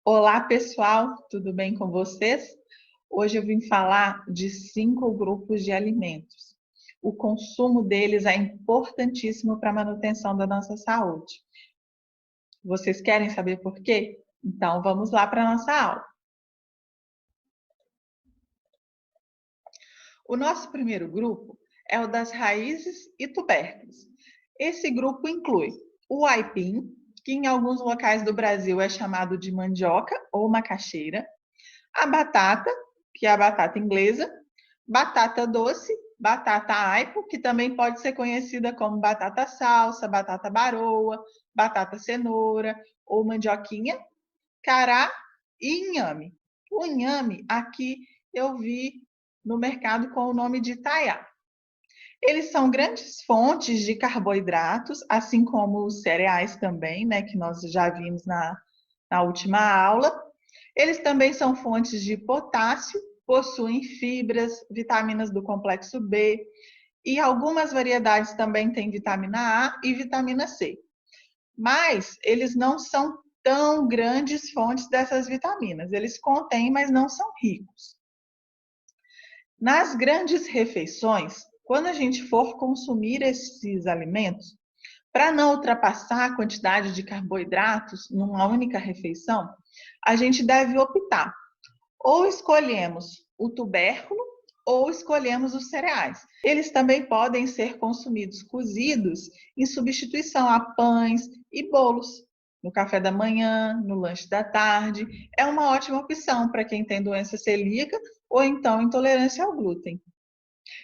Olá, pessoal, tudo bem com vocês? Hoje eu vim falar de 5 grupos de alimentos. O consumo deles é importantíssimo para a manutenção da nossa saúde. Vocês querem saber por quê? Então vamos lá para a nossa aula. O nosso primeiro grupo é o das raízes e tubérculos. Esse grupo inclui o aipim, que em alguns locais do Brasil é chamado de mandioca ou macaxeira, a batata, que é a batata inglesa, batata doce, batata aipo, que também pode ser conhecida como batata salsa, batata baroa, batata cenoura ou mandioquinha, cará e inhame. O inhame aqui eu vi no mercado com o nome de taiá. Eles são grandes fontes de carboidratos, assim como os cereais também, né, que nós já vimos na última aula. Eles também são fontes de potássio, possuem fibras, vitaminas do complexo B e algumas variedades também têm vitamina A e vitamina C. Mas eles não são tão grandes fontes dessas vitaminas. Eles contêm, mas não são ricos. Nas grandes refeições, quando a gente for consumir esses alimentos, para não ultrapassar a quantidade de carboidratos numa única refeição, a gente deve optar. Ou escolhemos o tubérculo ou escolhemos os cereais. Eles também podem ser consumidos cozidos em substituição a pães e bolos. No café da manhã, no lanche da tarde, é uma ótima opção para quem tem doença celíaca ou então intolerância ao glúten.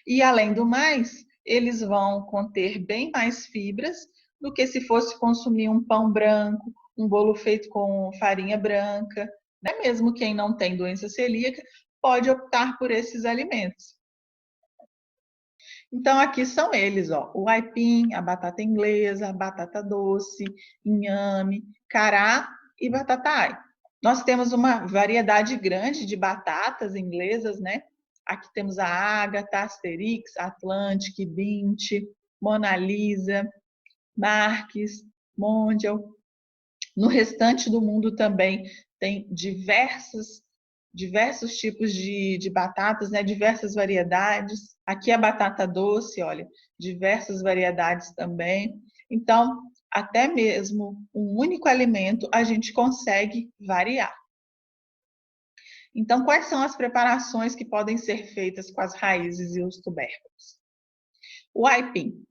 E além do mais, eles vão conter bem mais fibras do que se fosse consumir um pão branco, um bolo feito com farinha branca. Né? Mesmo quem não tem doença celíaca pode optar por esses alimentos. Então, aqui são eles, ó, o aipim, a batata inglesa, a batata doce, inhame, cará e batata ai. Nós temos uma variedade grande de batatas inglesas, né? Aqui temos a Ágata, Asterix, Atlantic, Bint, Mona Lisa, Marques, Mondial. No restante do mundo também tem diversos tipos de batatas, né? Diversas variedades. Aqui a batata doce, olha, diversas variedades também. Então, até mesmo um único alimento a gente consegue variar. Então, quais são as preparações que podem ser feitas com as raízes e os tubérculos? O aipim.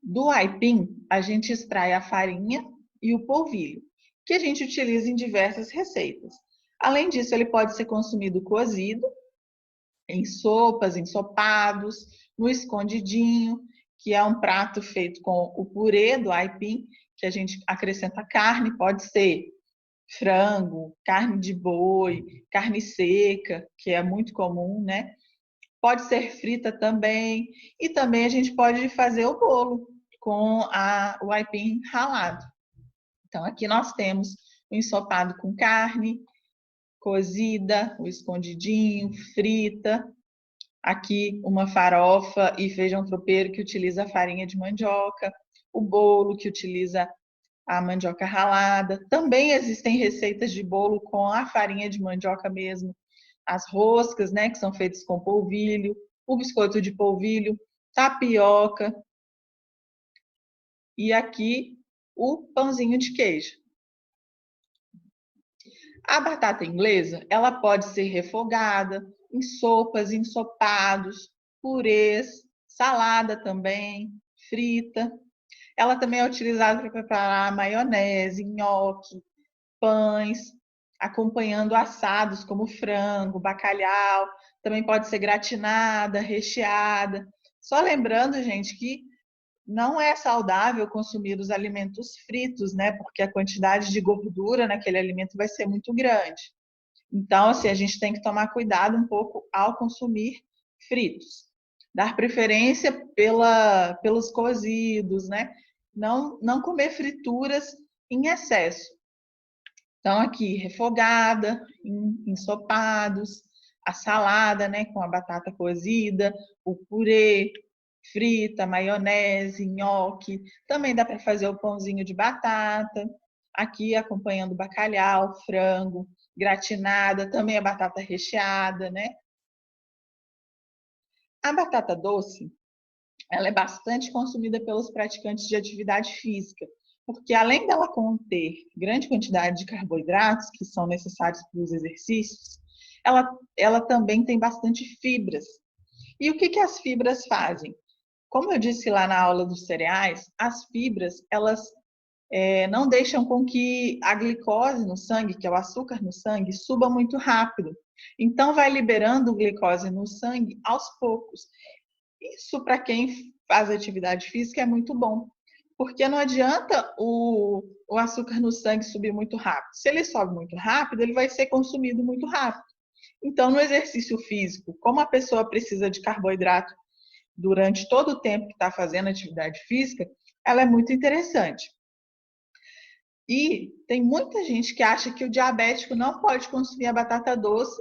Do aipim, a gente extrai a farinha e o polvilho, que a gente utiliza em diversas receitas. Além disso, ele pode ser consumido cozido, em sopas, ensopados, no escondidinho, que é um prato feito com o purê do aipim, que a gente acrescenta carne, pode ser frango, carne de boi, carne seca, que é muito comum, né? Pode ser frita também. E também a gente pode fazer o bolo com o aipim ralado. Então, aqui nós temos o ensopado com carne, cozida, o escondidinho, frita. Aqui uma farofa e feijão tropeiro que utiliza farinha de mandioca. O bolo que utiliza a mandioca ralada. Também existem receitas de bolo com a farinha de mandioca mesmo. As roscas, né, que são feitas com polvilho, o biscoito de polvilho, tapioca e aqui o pãozinho de queijo. A batata inglesa, ela pode ser refogada em sopas, ensopados, purês, salada também, frita. Ela também é utilizada para preparar maionese, nhoque, pães, acompanhando assados como frango, bacalhau, também pode ser gratinada, recheada. Só lembrando, gente, que não é saudável consumir os alimentos fritos, né? Porque a quantidade de gordura naquele alimento vai ser muito grande. Então, assim, a gente tem que tomar cuidado um pouco ao consumir fritos. Dar preferência pelos cozidos, né? Não comer frituras em excesso. Então, aqui, refogada, ensopados, a salada, né, com a batata cozida, o purê, frita, maionese, nhoque. Também dá para fazer o pãozinho de batata. aqui acompanhando bacalhau, frango, gratinada, também a batata recheada, né? A batata doce, ela é bastante consumida pelos praticantes de atividade física, porque além dela conter grande quantidade de carboidratos que são necessários para os exercícios, ela também tem bastante fibras. E o que as fibras fazem? Como eu disse lá na aula dos cereais, as fibras, elas não deixam com que a glicose no sangue, que é o açúcar no sangue, suba muito rápido. Então, vai liberando glicose no sangue aos poucos. Isso, para quem faz atividade física, é muito bom, porque não adianta o açúcar no sangue subir muito rápido. Se ele sobe muito rápido, ele vai ser consumido muito rápido. Então, no exercício físico, como a pessoa precisa de carboidrato durante todo o tempo que está fazendo atividade física, ela é muito interessante. E tem muita gente que acha que o diabético não pode consumir a batata doce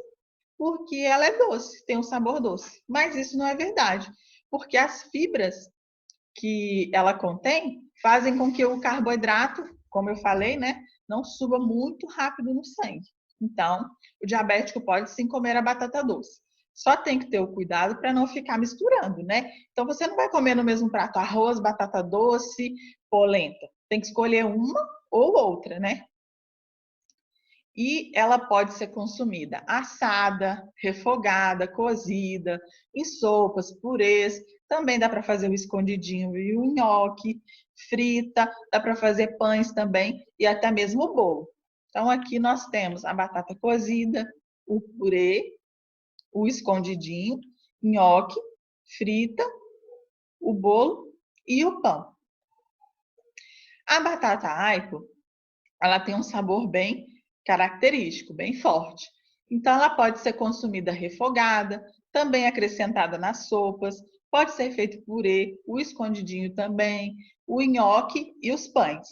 porque ela é doce, tem um sabor doce. Mas isso não é verdade, porque as fibras que ela contém fazem com que o carboidrato, como eu falei, né, não suba muito rápido no sangue. Então, o diabético pode sim comer a batata doce. Só tem que ter o cuidado para não ficar misturando, né? Então, você não vai comer no mesmo prato arroz, batata doce, polenta. Tem que escolher uma ou outra, né? E ela pode ser consumida assada, refogada, cozida, em sopas, purês. Também dá para fazer o escondidinho e o nhoque, frita, dá para fazer pães também e até mesmo o bolo. Então aqui nós temos a batata cozida, o purê, o escondidinho, nhoque, frita, o bolo e o pão. A batata aipo, ela tem um sabor bem característico, bem forte. Então, ela pode ser consumida refogada, também acrescentada nas sopas, pode ser feito purê, o escondidinho também, o nhoque e os pães.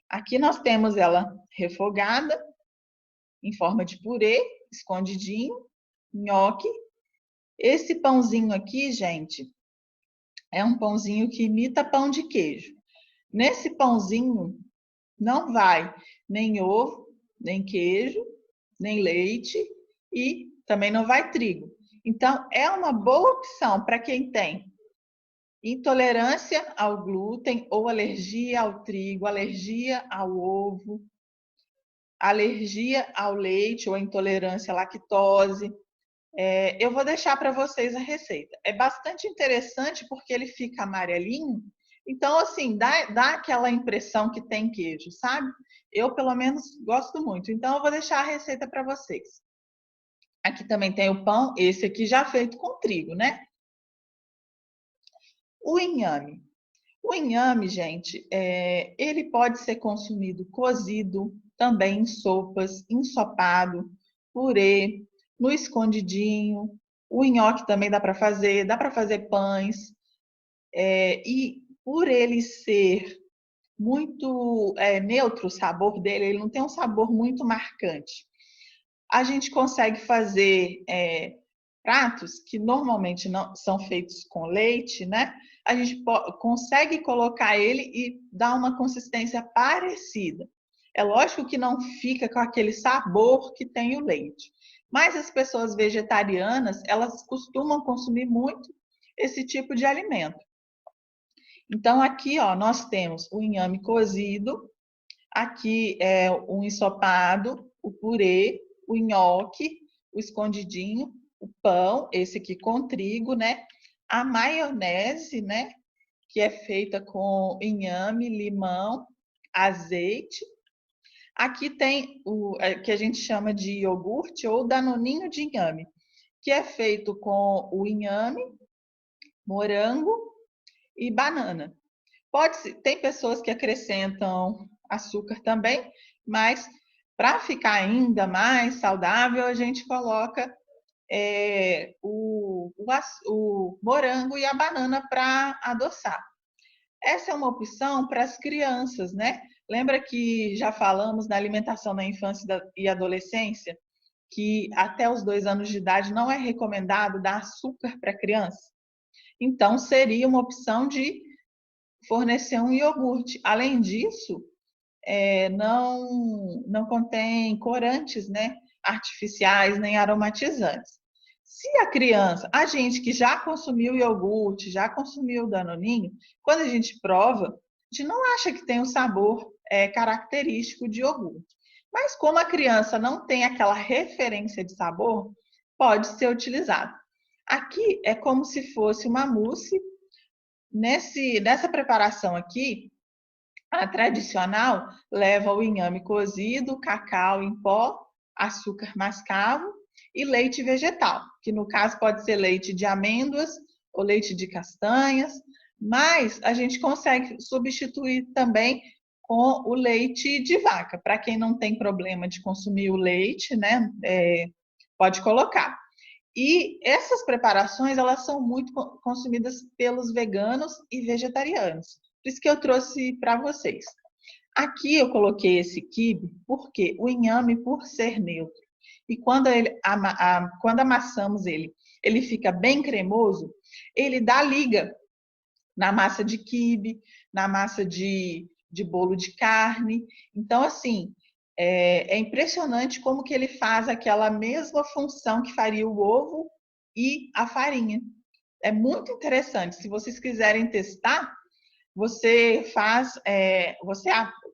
Aqui nós temos ela refogada, em forma de purê, escondidinho, nhoque. Esse pãozinho aqui, gente, é um pãozinho que imita pão de queijo. Nesse pãozinho não vai nem ovo, nem queijo, nem leite e também não vai trigo. Então, é uma boa opção para quem tem intolerância ao glúten ou alergia ao trigo, alergia ao ovo, alergia ao leite ou intolerância à lactose. Eu vou deixar para vocês a receita. É bastante interessante porque ele fica amarelinho. Então, assim, dá aquela impressão que tem queijo, sabe? Eu, pelo menos, gosto muito. Então, eu vou deixar a receita para vocês. Aqui também tem o pão, esse aqui já feito com trigo, né? O inhame. O inhame, gente, ele pode ser consumido cozido, também em sopas, ensopado, purê, no escondidinho. O nhoque também dá para fazer pães. E por ele ser muito neutro o sabor dele, ele não tem um sabor muito marcante. A gente consegue fazer pratos que normalmente não são feitos com leite, né? A gente consegue colocar ele e dar uma consistência parecida. É lógico que não fica com aquele sabor que tem o leite, mas as pessoas vegetarianas, elas costumam consumir muito esse tipo de alimento. Então, aqui, ó, nós temos o inhame cozido, aqui é o ensopado, o purê, o nhoque, o escondidinho, o pão, esse aqui com trigo, né? A maionese, né? Que é feita com inhame, limão, azeite. Aqui tem o que a gente chama de iogurte ou danoninho de inhame, que é feito com o inhame, morango e banana. Tem pessoas que acrescentam açúcar também, mas para ficar ainda mais saudável, a gente coloca o morango e a banana para adoçar. Essa é uma opção para as crianças, né? Lembra que já falamos na alimentação na infância e adolescência que até os 2 anos de idade não é recomendado dar açúcar para criança? Então, seria uma opção de fornecer um iogurte. Além disso, não contém corantes, né, artificiais nem aromatizantes. Se a gente que já consumiu iogurte, já consumiu danoninho, quando a gente prova, a gente não acha que tem um sabor característico de iogurte. Mas como a criança não tem aquela referência de sabor, pode ser utilizado. Aqui é como se fosse uma mousse. Nessa preparação aqui, a tradicional leva o inhame cozido, cacau em pó, açúcar mascavo e leite vegetal, que no caso pode ser leite de amêndoas ou leite de castanhas, mas a gente consegue substituir também com o leite de vaca. Para quem não tem problema de consumir o leite, né, pode colocar. E essas preparações, elas são muito consumidas pelos veganos e vegetarianos. Por isso que eu trouxe para vocês. Aqui eu coloquei esse quibe porque o inhame, por ser neutro, e quando amassamos ele, ele fica bem cremoso, ele dá liga na massa de quibe, na massa de bolo de carne. Então, assim, é impressionante como que ele faz aquela mesma função que faria o ovo e a farinha. É muito interessante. Se vocês quiserem testar, você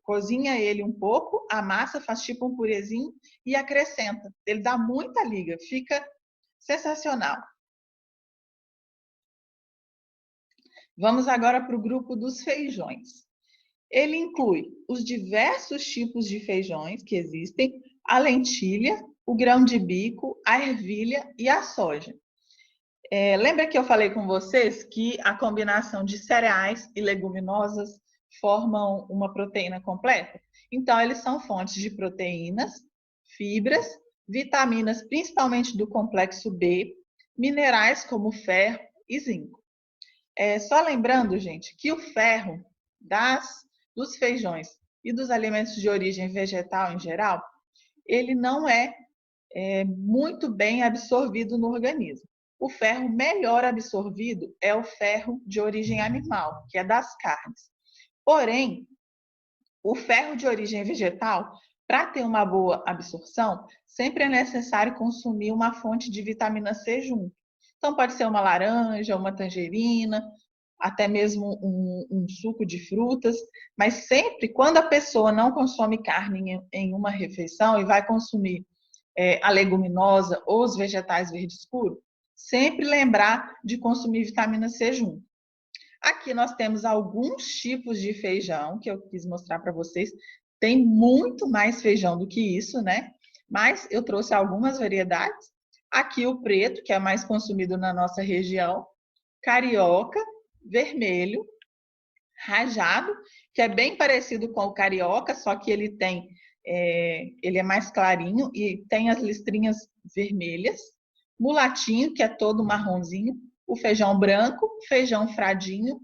cozinha ele um pouco, amassa, faz tipo um purezinho e acrescenta. Ele dá muita liga, fica sensacional. Vamos agora para o grupo dos feijões. Ele inclui os diversos tipos de feijões que existem, a lentilha, o grão de bico, a ervilha e a soja. Lembra que eu falei com vocês que a combinação de cereais e leguminosas formam uma proteína completa? Então, eles são fontes de proteínas, fibras, vitaminas, principalmente do complexo B, minerais como ferro e zinco. Só lembrando, gente, que o ferro dos feijões e dos alimentos de origem vegetal em geral, ele não é muito bem absorvido no organismo. O ferro melhor absorvido é o ferro de origem animal, que é das carnes. Porém, o ferro de origem vegetal, para ter uma boa absorção, sempre é necessário consumir uma fonte de vitamina C junto. Então, pode ser uma laranja, uma tangerina, até mesmo um suco de frutas, mas sempre, quando a pessoa não consome carne em uma refeição e vai consumir a leguminosa ou os vegetais verde escuro, sempre lembrar de consumir vitamina C junto. Aqui nós temos alguns tipos de feijão que eu quis mostrar para vocês. Tem muito mais feijão do que isso, né? Mas eu trouxe algumas variedades. Aqui o preto, que é mais consumido na nossa região, carioca, vermelho, rajado, que é bem parecido com o carioca, só que ele é mais clarinho e tem as listrinhas vermelhas, mulatinho, que é todo marronzinho, o feijão branco, feijão fradinho,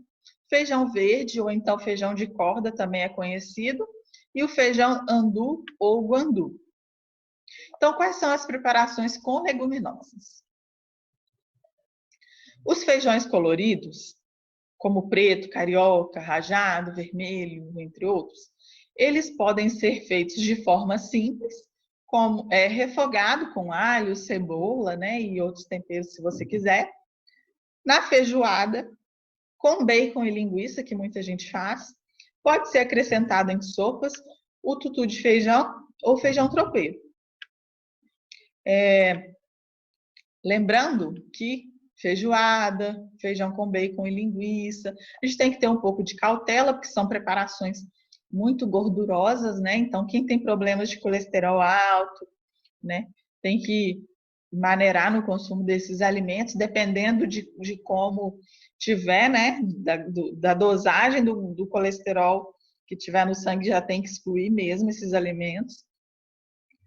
feijão verde ou então feijão de corda também é conhecido, e o feijão andu ou guandu. Então, quais são as preparações com leguminosas? Os feijões coloridos, como preto, carioca, rajado, vermelho, entre outros, eles podem ser feitos de forma simples, como refogado com alho, cebola, né, e outros temperos se você quiser. Na feijoada, com bacon e linguiça, que muita gente faz, pode ser acrescentado em sopas o tutu de feijão ou feijão tropeiro. Lembrando que feijoada, feijão com bacon e linguiça, a gente tem que ter um pouco de cautela, porque são preparações muito gordurosas, né? Então, quem tem problemas de colesterol alto, né, tem que maneirar no consumo desses alimentos, dependendo de como tiver, né, da dosagem do colesterol que tiver no sangue, já tem que excluir mesmo esses alimentos.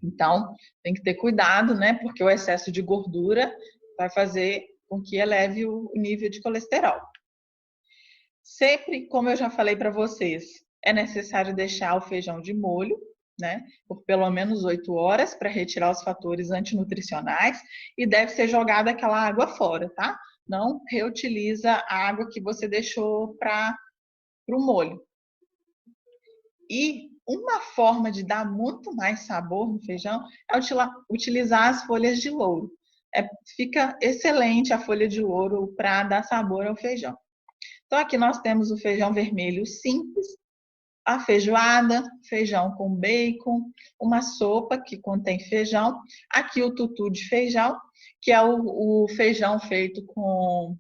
Então, tem que ter cuidado, né? Porque o excesso de gordura vai fazer com que eleve o nível de colesterol. Sempre, como eu já falei para vocês, é necessário deixar o feijão de molho, né? Por pelo menos 8 horas para retirar os fatores antinutricionais e deve ser jogada aquela água fora, tá? Não reutiliza a água que você deixou para o molho. E uma forma de dar muito mais sabor no feijão é utilizar as folhas de louro. Fica excelente a folha de louro para dar sabor ao feijão. Então, aqui nós temos o feijão vermelho simples, a feijoada, feijão com bacon, uma sopa que contém feijão, aqui o tutu de feijão, que é o feijão feito com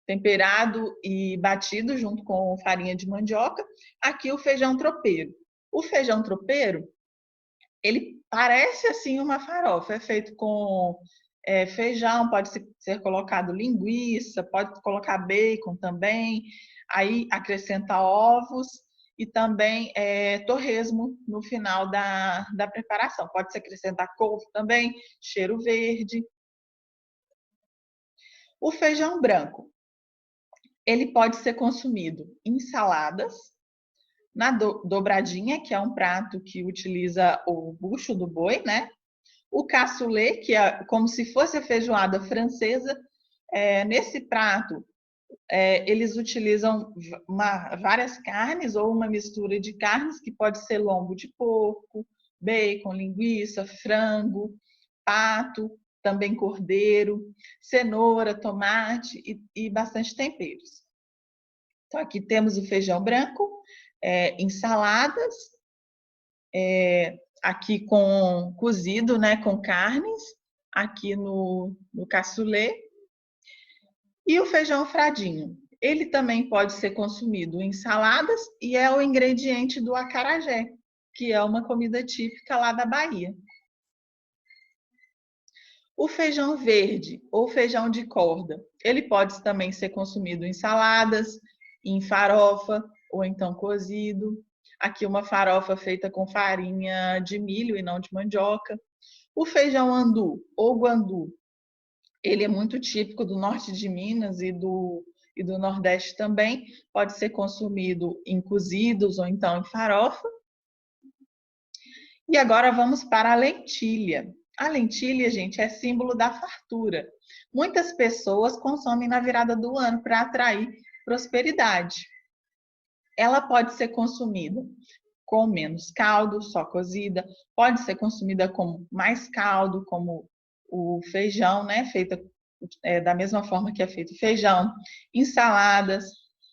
temperado e batido junto com farinha de mandioca, aqui o feijão tropeiro. O feijão tropeiro, ele parece assim uma farofa, é feito com feijão, pode ser colocado linguiça, pode colocar bacon também, aí acrescenta ovos e também torresmo no final da preparação. Pode-se acrescentar couve também, cheiro verde. O feijão branco, ele pode ser consumido em saladas, na dobradinha, que é um prato que utiliza o bucho do boi, né? O cassoulet, que é como se fosse a feijoada francesa. Nesse prato, eles utilizam várias carnes ou uma mistura de carnes, que pode ser lombo de porco, bacon, linguiça, frango, pato, também cordeiro, cenoura, tomate e bastante temperos. Então, aqui temos o feijão branco, ensaladas, aqui com cozido, né, com carnes, aqui no cassoulet, e o feijão fradinho. Ele também pode ser consumido em saladas e é o ingrediente do acarajé, que é uma comida típica lá da Bahia. O feijão verde ou feijão de corda, ele pode também ser consumido em saladas, em farofa ou então cozido. Aqui uma farofa feita com farinha de milho e não de mandioca. O feijão andu ou guandu, ele é muito típico do norte de Minas e do Nordeste também. Pode ser consumido em cozidos ou então em farofa. E agora vamos para a lentilha. A lentilha, gente, é símbolo da fartura. Muitas pessoas consomem na virada do ano para atrair prosperidade. Ela pode ser consumida com menos caldo, só cozida. Pode ser consumida com mais caldo, como o feijão, né? Feita da mesma forma que é feito o feijão. Ensaladas,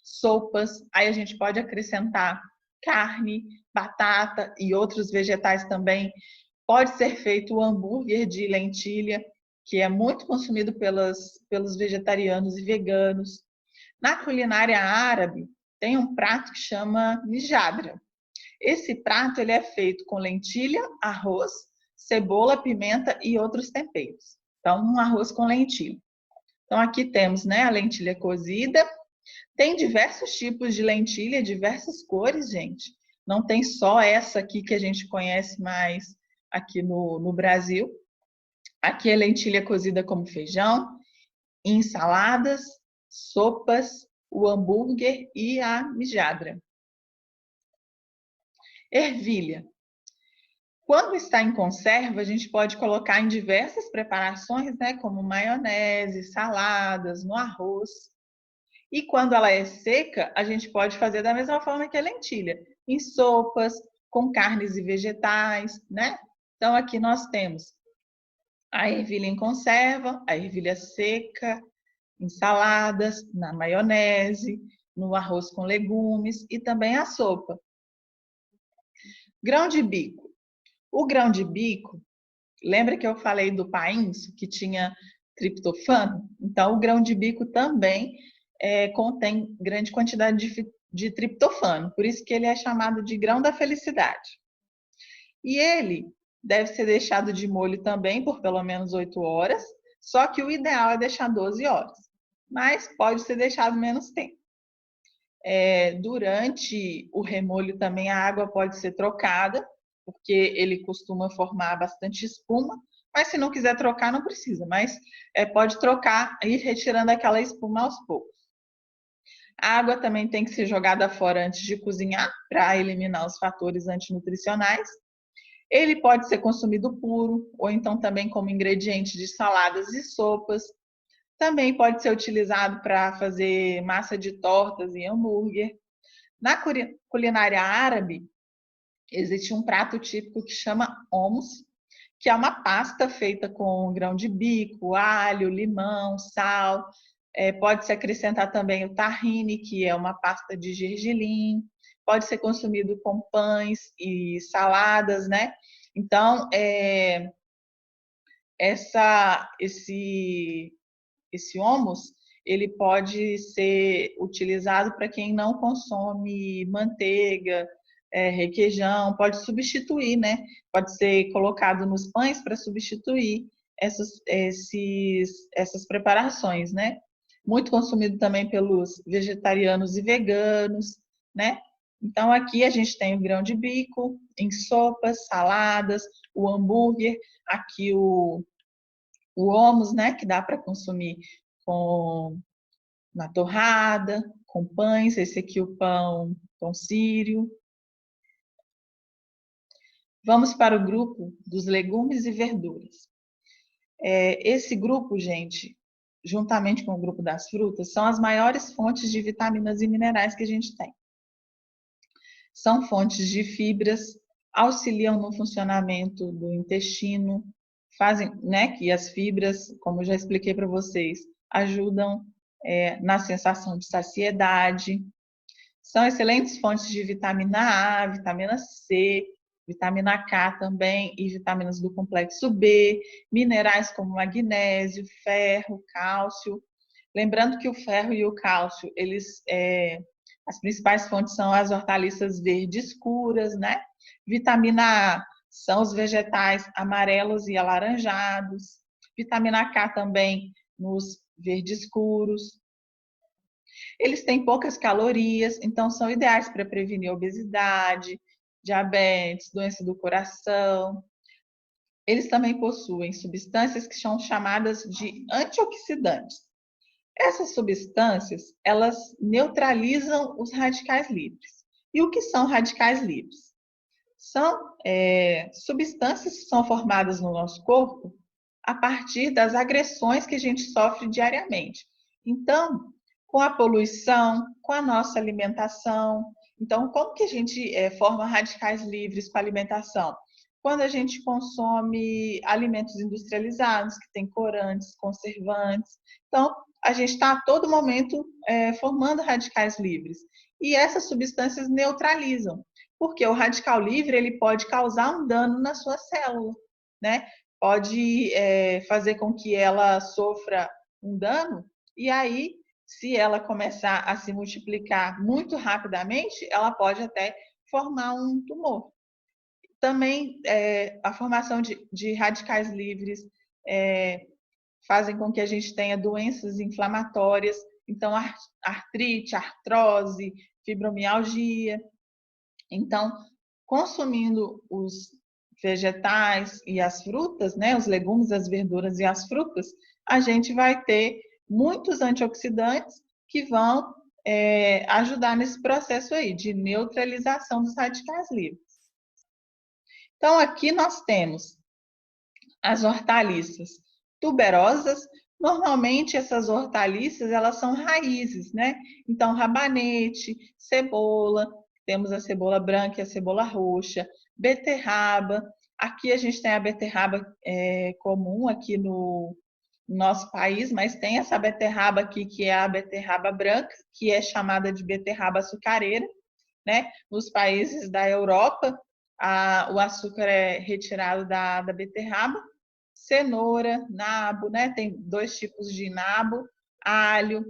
sopas. Aí a gente pode acrescentar carne, batata e outros vegetais também. Pode ser feito o hambúrguer de lentilha, que é muito consumido pelos vegetarianos e veganos. Na culinária árabe, tem um prato que chama mijadra. Esse prato ele é feito com lentilha, arroz, cebola, pimenta e outros temperos. Então, um arroz com lentilha. Então, aqui temos, né, a lentilha cozida. Tem diversos tipos de lentilha, diversas cores, gente. Não tem só essa aqui que a gente conhece mais aqui no Brasil. Aqui é lentilha cozida como feijão, ensaladas, sopas, o hambúrguer e a mijadra. Ervilha. Quando está em conserva, a gente pode colocar em diversas preparações, né, como maionese, saladas, no arroz. E quando ela é seca, a gente pode fazer da mesma forma que a lentilha, em sopas, com carnes e vegetais, né? Então, aqui nós temos a ervilha em conserva, a ervilha seca, em saladas, na maionese, no arroz com legumes e também a sopa. Grão de bico. O grão de bico, lembra que eu falei do painço, que tinha triptofano? Então, o grão de bico também contém grande quantidade de triptofano, por isso que ele é chamado de grão da felicidade. E ele deve ser deixado de molho também por pelo menos 8 horas, só que o ideal é deixar 12 horas, mas pode ser deixado menos tempo. Durante o remolho também a água pode ser trocada, porque ele costuma formar bastante espuma, mas se não quiser trocar, não precisa, mas pode trocar e ir retirando aquela espuma aos poucos. A água também tem que ser jogada fora antes de cozinhar, para eliminar os fatores antinutricionais. Ele pode ser consumido puro, ou então também como ingrediente de saladas e sopas. Também pode ser utilizado para fazer massa de tortas e hambúrguer. Na culinária árabe, existe um prato típico que chama hummus, que é uma pasta feita com grão de bico, alho, limão, sal. Pode-se acrescentar também o tahine, que é uma pasta de gergelim. Pode ser consumido com pães e saladas, né? Então, esse hummus, ele pode ser utilizado para quem não consome manteiga, requeijão, pode substituir, né? Pode ser colocado nos pães para substituir essas preparações, né? Muito consumido também pelos vegetarianos e veganos, né? Então, aqui a gente tem o grão de bico em sopas, saladas, o hambúrguer, aqui o hummus, né, que dá para consumir com na torrada, com pães, esse aqui o pão sírio. Vamos para o grupo dos legumes e verduras. Esse grupo, gente, juntamente com o grupo das frutas, são as maiores fontes de vitaminas e minerais que a gente tem. São fontes de fibras, auxiliam no funcionamento do intestino, fazem, né, que as fibras, como eu já expliquei para vocês, ajudam na sensação de saciedade. São excelentes fontes de vitamina A, vitamina C, vitamina K também e vitaminas do complexo B, minerais como magnésio, ferro, cálcio. Lembrando que o ferro e o cálcio, as principais fontes são as hortaliças verdes escuras, né? Vitamina A são os vegetais amarelos e alaranjados. Vitamina K também nos verdes escuros. Eles têm poucas calorias, então são ideais para prevenir obesidade, diabetes, doença do coração. Eles também possuem substâncias que são chamadas de antioxidantes. Essas substâncias, elas neutralizam os radicais livres. E o que são radicais livres? São substâncias que são formadas no nosso corpo a partir das agressões que a gente sofre diariamente. Então, com a poluição, com a nossa alimentação. Então, como que a gente forma radicais livres com a alimentação? Quando a gente consome alimentos industrializados, que têm corantes, conservantes. Então, a gente está a todo momento formando radicais livres. E essas substâncias neutralizam, porque o radical livre ele pode causar um dano na sua célula, né? Pode fazer com que ela sofra um dano, e aí, se ela começar a se multiplicar muito rapidamente, ela pode até formar um tumor. Também a formação de radicais livres fazem com que a gente tenha doenças inflamatórias, então artrite, artrose, fibromialgia. Então, consumindo os vegetais e as frutas, né, os legumes, as verduras e as frutas, a gente vai ter muitos antioxidantes que vão ajudar nesse processo aí de neutralização dos radicais livres. Então, aqui nós temos as hortaliças tuberosas. Normalmente essas hortaliças, elas são raízes, né? Então, rabanete, cebola, temos a cebola branca e a cebola roxa, beterraba. Aqui a gente tem a beterraba comum aqui no nosso país, mas tem essa beterraba aqui que é a beterraba branca, que é chamada de beterraba açucareira, né? Nos países da Europa, o açúcar é retirado da beterraba. Cenoura, nabo, né? Tem dois tipos de nabo, alho.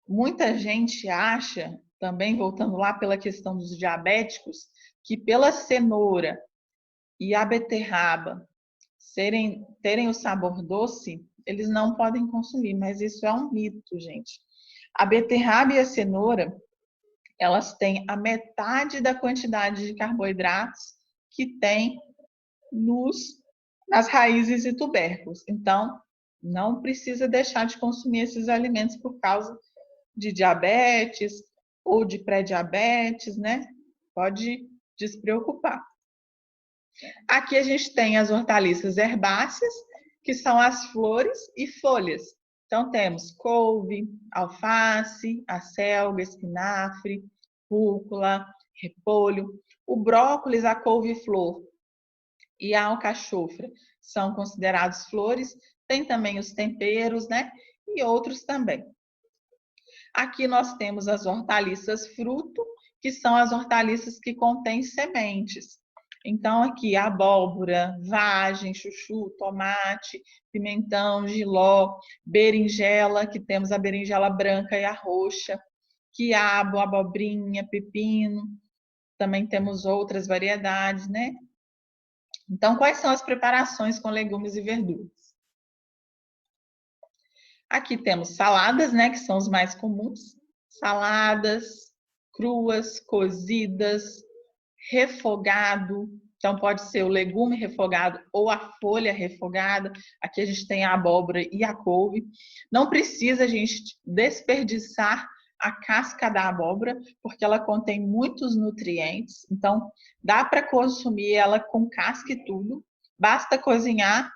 Muita gente acha, também voltando lá pela questão dos diabéticos, que pela cenoura e a beterraba terem o sabor doce, eles não podem consumir, mas isso é um mito, gente. A beterraba e a cenoura, elas têm a metade da quantidade de carboidratos que tem nas raízes e tubérculos. Então, não precisa deixar de consumir esses alimentos por causa de diabetes ou de pré-diabetes, né? Pode despreocupar. Aqui a gente tem as hortaliças herbáceas, que são as flores e folhas. Então, temos couve, alface, acelga, espinafre, rúcula, repolho. O brócolis, a couve-flor e a alcachofra são considerados flores. Tem também os temperos, né? E outros também. Aqui nós temos as hortaliças fruto, que são as hortaliças que contêm sementes. Então, aqui, abóbora, vagem, chuchu, tomate, pimentão, jiló, berinjela, que temos a berinjela branca e a roxa, quiabo, abobrinha, pepino. Também temos outras variedades, né? Então, quais são as preparações com legumes e verduras? Aqui temos saladas, né, que são os mais comuns. Saladas, cruas, cozidas, refogado. Então, pode ser o legume refogado ou a folha refogada. Aqui a gente tem a abóbora e a couve. Não precisa a gente desperdiçar a casca da abóbora, porque ela contém muitos nutrientes. Então, dá para consumir ela com casca e tudo. Basta cozinhar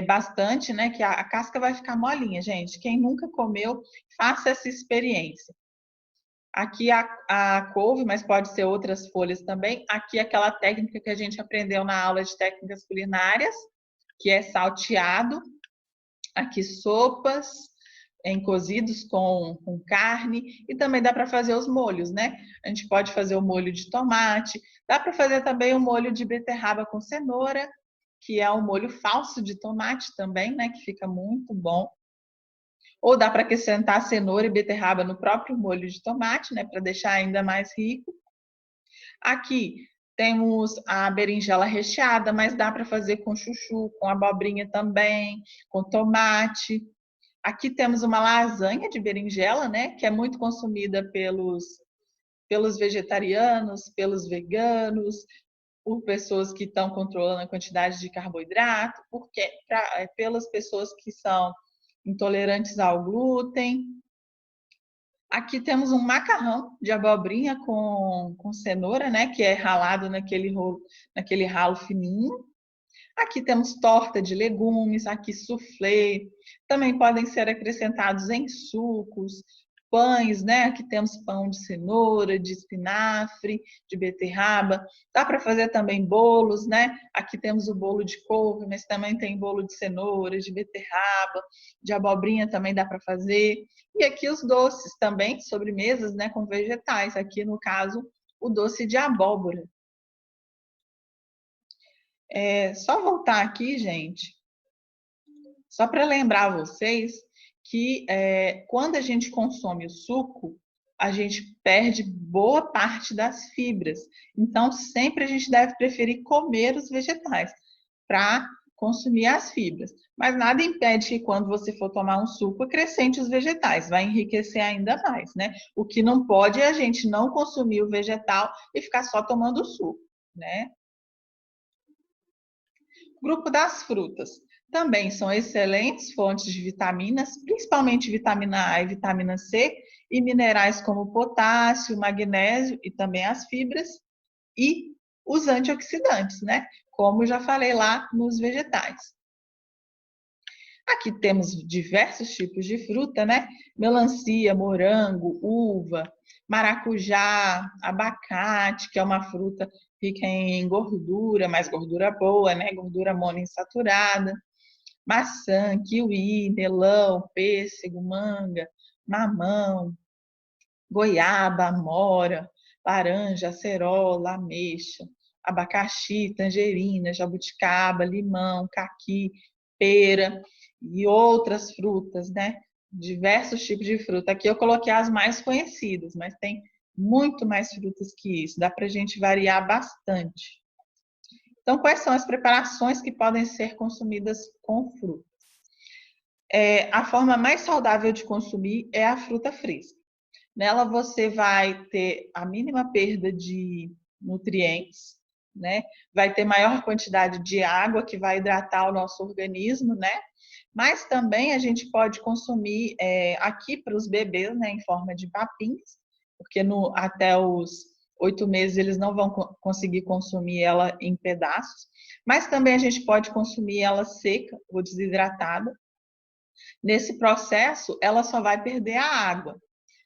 bastante, né? Que a casca vai ficar molinha, gente. Quem nunca comeu, faça essa experiência. Aqui a couve, mas pode ser outras folhas também. Aqui aquela técnica que a gente aprendeu na aula de técnicas culinárias, que é salteado. Aqui sopas em cozidos com carne. E também dá para fazer os molhos, né? A gente pode fazer o molho de tomate. Dá para fazer também o molho de beterraba com cenoura, que é um molho falso de tomate também, né? Que fica muito bom. Ou dá para acrescentar cenoura e beterraba no próprio molho de tomate, né? Para deixar ainda mais rico. Aqui temos a berinjela recheada, mas dá para fazer com chuchu, com abobrinha também, com tomate. Aqui temos uma lasanha de berinjela, né? Que é muito consumida pelos vegetarianos, pelos veganos, por pessoas que estão controlando a quantidade de carboidrato, pelas pessoas que são intolerantes ao glúten. Aqui temos um macarrão de abobrinha com cenoura, né? Que é ralado naquele ralo fininho. Aqui temos torta de legumes, aqui soufflé. Também podem ser acrescentados em sucos, pães, né? Aqui temos pão de cenoura, de espinafre, de beterraba. Dá para fazer também bolos, né? Aqui temos o bolo de couve, mas também tem bolo de cenoura, de beterraba, de abobrinha também dá para fazer. E aqui os doces também, sobremesas, né? Com vegetais. Aqui, no caso, o doce de abóbora. Só voltar aqui, gente, só para lembrar vocês que quando a gente consome o suco, a gente perde boa parte das fibras. Então, sempre a gente deve preferir comer os vegetais para consumir as fibras. Mas nada impede que quando você for tomar um suco, acrescente os vegetais, vai enriquecer ainda mais, né? O que não pode é a gente não consumir o vegetal e ficar só tomando o suco, né? Grupo das frutas. Também são excelentes fontes de vitaminas, principalmente vitamina A e vitamina C, e minerais como potássio, magnésio e também as fibras, e os antioxidantes, né? Como já falei lá nos vegetais. Aqui temos diversos tipos de fruta, né? Melancia, morango, uva, maracujá, abacate, que é uma fruta rica em gordura, mas gordura boa, né? Gordura monoinsaturada. Maçã, kiwi, melão, pêssego, manga, mamão, goiaba, amora, laranja, acerola, ameixa, abacaxi, tangerina, jabuticaba, limão, caqui, pera e outras frutas, né? Diversos tipos de fruta. Aqui eu coloquei as mais conhecidas, mas tem muito mais frutas que isso. Dá para a gente variar bastante. Então, quais são as preparações que podem ser consumidas com frutas? A forma mais saudável de consumir é a fruta fresca. Nela você vai ter a mínima perda de nutrientes, né? Vai ter maior quantidade de água que vai hidratar o nosso organismo, né? Mas também a gente pode consumir aqui para os bebês, né, em forma de papinhas, porque até os 8 meses eles não vão conseguir consumir ela em pedaços. Mas também a gente pode consumir ela seca ou desidratada. Nesse processo, ela só vai perder a água.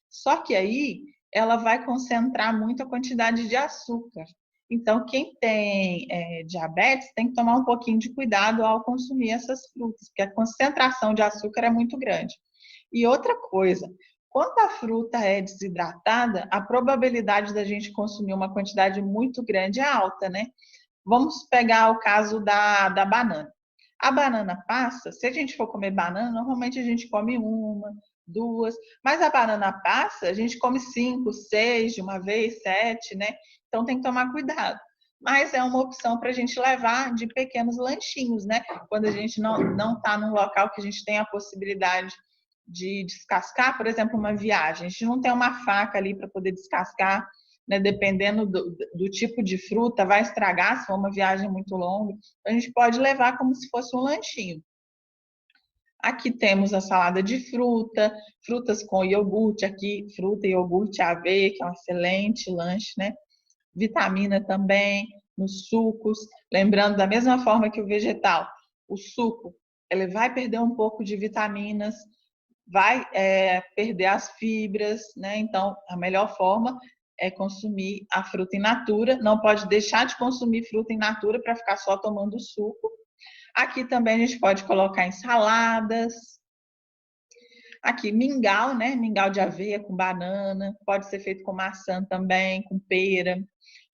Só que aí ela vai concentrar muito a quantidade de açúcar. Então, quem tem diabetes tem que tomar um pouquinho de cuidado ao consumir essas frutas, porque a concentração de açúcar é muito grande. E outra coisa, quando a fruta é desidratada, a probabilidade da gente consumir uma quantidade muito grande é alta, né? Vamos pegar o caso da banana. A banana passa, se a gente for comer banana, normalmente a gente come uma, duas, mas a banana passa, a gente come 5, 6 de uma vez, 7, né? Então tem que tomar cuidado. Mas é uma opção para a gente levar de pequenos lanchinhos, né? Quando a gente não está num local que a gente tem a possibilidade de descascar, por exemplo, uma viagem. A gente não tem uma faca ali para poder descascar, né? Dependendo do tipo de fruta, vai estragar se for uma viagem muito longa. A gente pode levar como se fosse um lanchinho. Aqui temos a salada de fruta, frutas com iogurte, aqui fruta, iogurte, aveia, que é um excelente lanche, né? Vitamina também, nos sucos. Lembrando, da mesma forma que o vegetal, o suco, ele vai perder um pouco de vitaminas, vai perder as fibras, né? Então, a melhor forma é consumir a fruta in natura. Não pode deixar de consumir fruta in natura para ficar só tomando suco. Aqui também a gente pode colocar em saladas. Aqui, mingau, né? Mingau de aveia com banana. Pode ser feito com maçã também, com pera.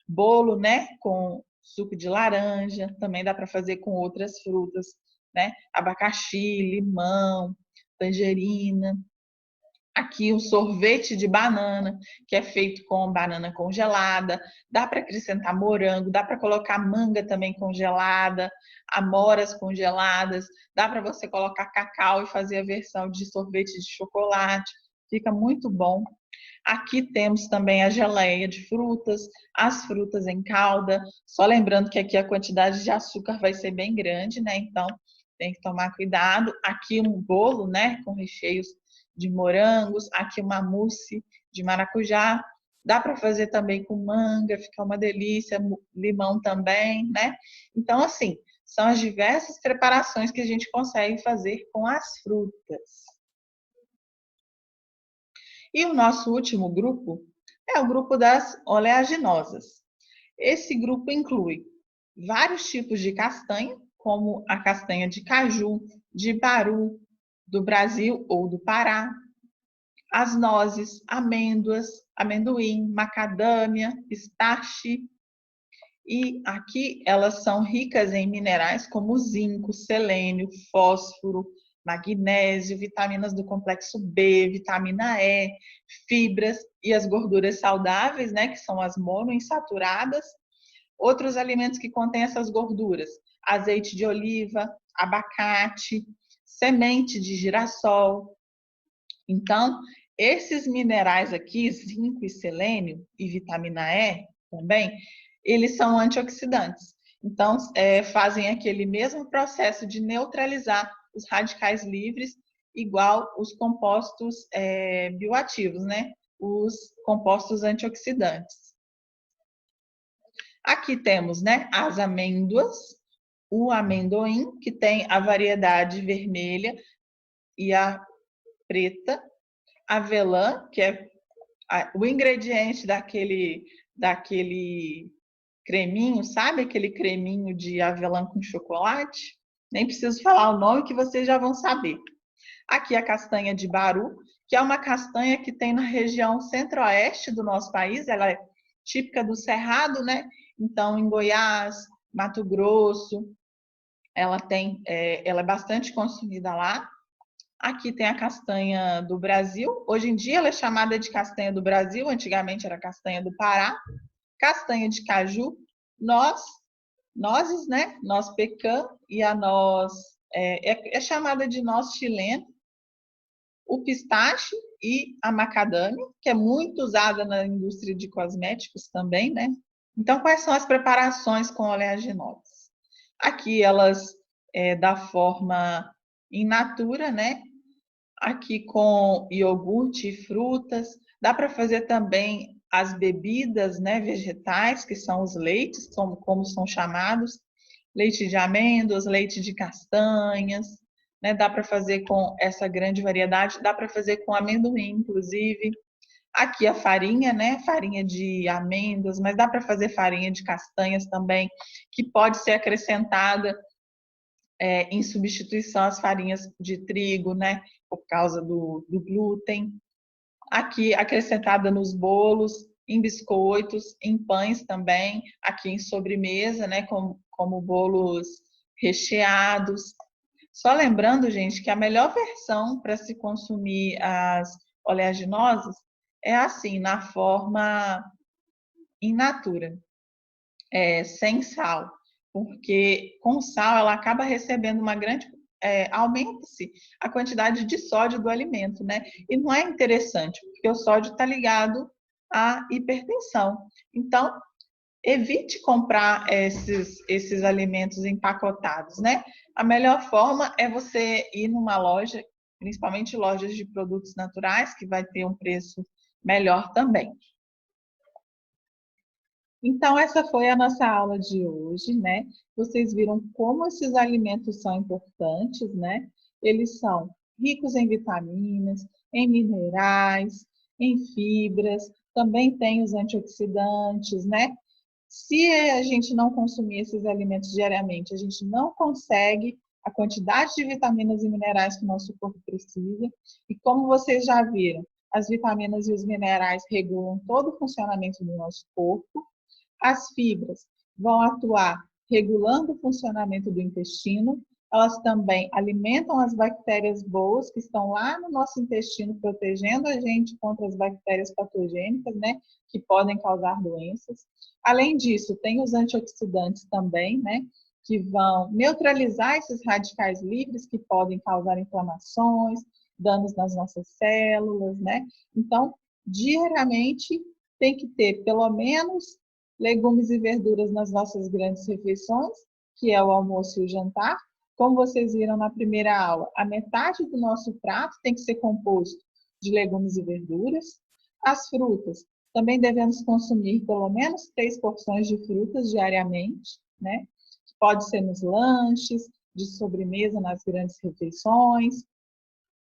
Bolo, né? Com suco de laranja. Também dá para fazer com outras frutas, né? Abacaxi, limão, tangerina. Aqui um sorvete de banana, que é feito com banana congelada. Dá para acrescentar morango, dá para colocar manga também congelada, amoras congeladas. Dá para você colocar cacau e fazer a versão de sorvete de chocolate. Fica muito bom. Aqui temos também a geleia de frutas, as frutas em calda. Só lembrando que aqui a quantidade de açúcar vai ser bem grande, né? Então tem que tomar cuidado. Aqui um bolo, né, com recheios de morangos, aqui uma mousse de maracujá. Dá para fazer também com manga, fica uma delícia, limão também, né? Então, assim, são as diversas preparações que a gente consegue fazer com as frutas. E o nosso último grupo é o grupo das oleaginosas. Esse grupo inclui vários tipos de castanha, como a castanha de caju, de baru, do Brasil ou do Pará, as nozes, amêndoas, amendoim, macadâmia, pistache. E aqui elas são ricas em minerais como zinco, selênio, fósforo, magnésio, vitaminas do complexo B, vitamina E, fibras e as gorduras saudáveis, né, que são as monoinsaturadas. Outros alimentos que contêm essas gorduras: azeite de oliva, abacate, semente de girassol. Então, esses minerais aqui, zinco e selênio e vitamina E também, eles são antioxidantes. Então, fazem aquele mesmo processo de neutralizar os radicais livres, igual os compostos bioativos, né? Os compostos antioxidantes. Aqui temos, né, as amêndoas, o amendoim, que tem a variedade vermelha e a preta, avelã, que é o ingrediente daquele creminho, sabe? Aquele creminho de avelã com chocolate. Nem preciso falar o nome que vocês já vão saber. Aqui a castanha de baru, que é uma castanha que tem na região centro-oeste do nosso país. Ela é típica do Cerrado, né? Então, em Goiás, Mato Grosso, ela é bastante consumida lá. Aqui tem a castanha do Brasil. Hoje em dia ela é chamada de castanha do Brasil, antigamente era castanha do Pará. Castanha de caju, nozes, né? Noz pecan e a noz é chamada de noz chilena. O pistache e a macadâmia, que é muito usada na indústria de cosméticos também, né? Então, quais são as preparações com oleaginosas? Aqui elas da forma in natura, né? Aqui com iogurte e frutas. Dá para fazer também as bebidas, né, vegetais, que são os leites, como são chamados. Leite de amêndoas, leite de castanhas, né? Dá para fazer com essa grande variedade. Dá para fazer com amendoim, inclusive. Aqui a farinha, né? Farinha de amêndoas, mas dá para fazer farinha de castanhas também, que pode ser acrescentada em substituição às farinhas de trigo, né? Por causa do glúten. Aqui acrescentada nos bolos, em biscoitos, em pães também, aqui em sobremesa, né? Como bolos recheados. Só lembrando, gente, que a melhor versão para se consumir as oleaginosas é assim, na forma in natura, sem sal, porque com sal ela acaba recebendo uma grande aumenta-se a quantidade de sódio do alimento, né? E não é interessante, porque o sódio está ligado à hipertensão. Então, evite comprar esses alimentos empacotados, né? A melhor forma é você ir numa loja, principalmente lojas de produtos naturais, que vai ter um preço melhor também. Então, essa foi a nossa aula de hoje, né? Vocês viram como esses alimentos são importantes, né? Eles são ricos em vitaminas, em minerais, em fibras, também tem os antioxidantes, né? Se a gente não consumir esses alimentos diariamente, a gente não consegue a quantidade de vitaminas e minerais que o nosso corpo precisa. E como vocês já viram, as vitaminas e os minerais regulam todo o funcionamento do nosso corpo. As fibras vão atuar regulando o funcionamento do intestino. Elas também alimentam as bactérias boas que estão lá no nosso intestino, protegendo a gente contra as bactérias patogênicas, né, que podem causar doenças. Além disso, tem os antioxidantes também, né, que vão neutralizar esses radicais livres que podem causar inflamações, danos nas nossas células, né? Então, diariamente tem que ter pelo menos legumes e verduras nas nossas grandes refeições, que é o almoço e o jantar. Como vocês viram na primeira aula, a metade do nosso prato tem que ser composto de legumes e verduras. As frutas, também devemos consumir pelo menos 3 porções de frutas diariamente, né? Pode ser nos lanches, de sobremesa nas grandes refeições.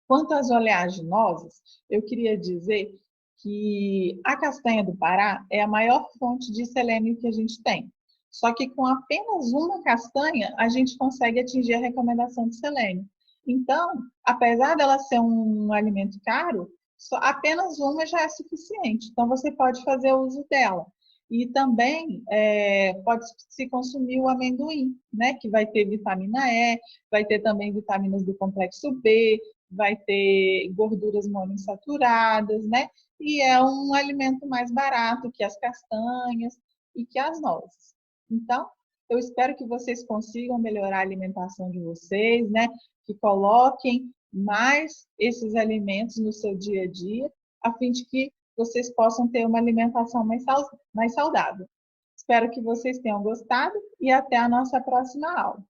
Quanto às oleaginosas, eu queria dizer que a castanha do Pará é a maior fonte de selênio que a gente tem. Só que com apenas uma castanha, a gente consegue atingir a recomendação de selênio. Então, apesar dela ser um alimento caro, apenas uma já é suficiente. Então, você pode fazer uso dela. E também pode se consumir o amendoim, né? Que vai ter vitamina E, vai ter também vitaminas do complexo B, vai ter gorduras monoinsaturadas, né? E é um alimento mais barato que as castanhas e que as nozes. Então, eu espero que vocês consigam melhorar a alimentação de vocês, né? Que coloquem mais esses alimentos no seu dia a dia, a fim de que vocês possam ter uma alimentação mais saudável. Espero que vocês tenham gostado e até a nossa próxima aula.